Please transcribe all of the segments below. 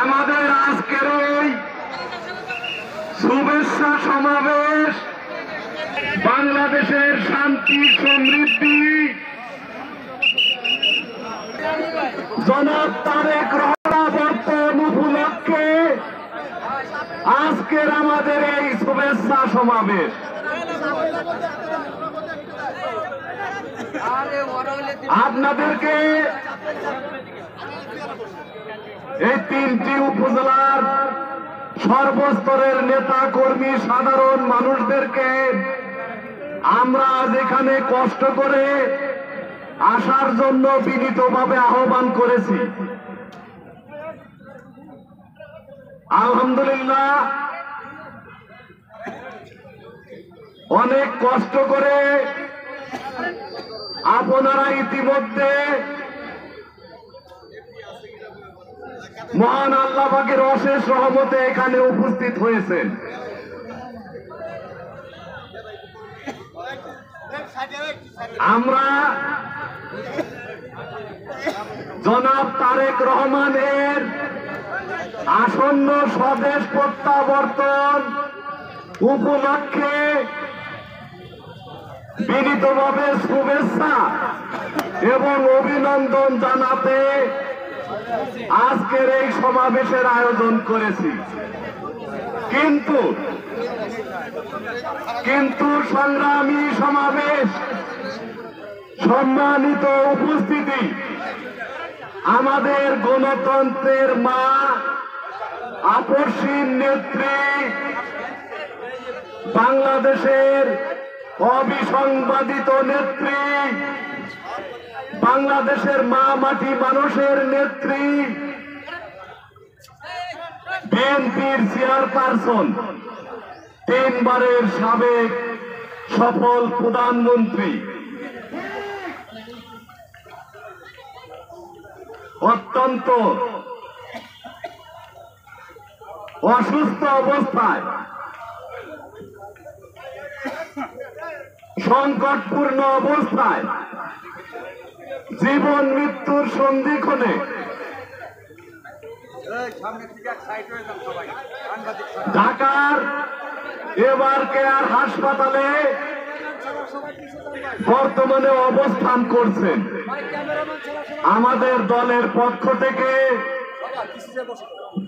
আমাদের আজকের এই শুভেচ্ছা সমাবেশ বাংলাদেশের শান্তি সমৃদ্ধি জনাব তারেক রহমান উপলক্ষে আজকের আমাদের এই শুভেচ্ছা সমাবেশ। আপনাদেরকে এই তিনটি উপজেলার সর্বস্তরের নেতা কর্মী সাধারণ মানুষদেরকে আমরা যেখানে কষ্ট করে আসার জন্য বিনীতভাবে আহ্বান করেছি। আলহামদুলিল্লাহ অনেক কষ্ট করে আপনারা ইতিমধ্যে মহান আল্লাহ পাকের অশেষ রহমতে এখানে উপস্থিত হয়েছেন। আমরা জনাব তারেক রহমানের আসন্ন স্বদেশ প্রত্যাবর্তন উপলক্ষে বিনীতভাবে শুভেচ্ছা এবং অভিনন্দন জানাতে আজকের এই সমাবেশের আয়োজন করেছি। কিন্তু সংগ্রামী সমাবেশ, সম্মানিত উপস্থিতি, আমাদের গণতন্ত্রের মা, আপসীন নেত্রী, বাংলাদেশের অবিসংবাদিত নেত্রী, বাংলাদেশের মা মাটি মানুষের নেত্রী, বিএনপির চেয়ারপারসন, তিনবারের সাবেক সফল প্রধানমন্ত্রী, অত্যন্ত অসুস্থ অবস্থায় সংকটপূর্ণ অবস্থায় জীবন মৃত্যুর সন্ধিক্ষণে ঢাকার এবার কেয়ার হাসপাতালে বর্তমানে অবস্থান করছেন। আমাদের দলের পক্ষ থেকে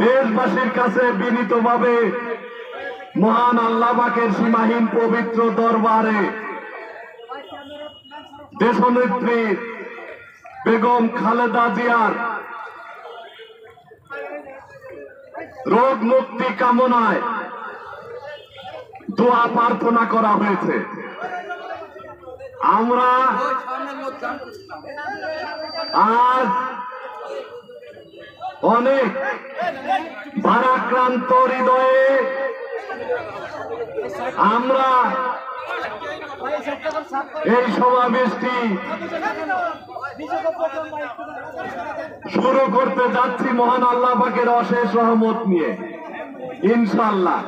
দেশবাসীর কাছে বিনীতভাবে মহান আল্লাহ পাকের সীমাহীন পবিত্র দরবারে দেশনেত্রী বেগম খালেদা জিয়ার রোগ মুক্তি কামনায় দোয়া প্রার্থনা করা হয়েছে। আমরা আজ অনেক ভারাক্রান্ত হৃদয়ে আমরা এই সমাবেশটি শুরু করতে যাচ্ছি মহান আল্লাহ পাকের অশেষ রহমত নিয়ে, ইনশাআল্লাহ।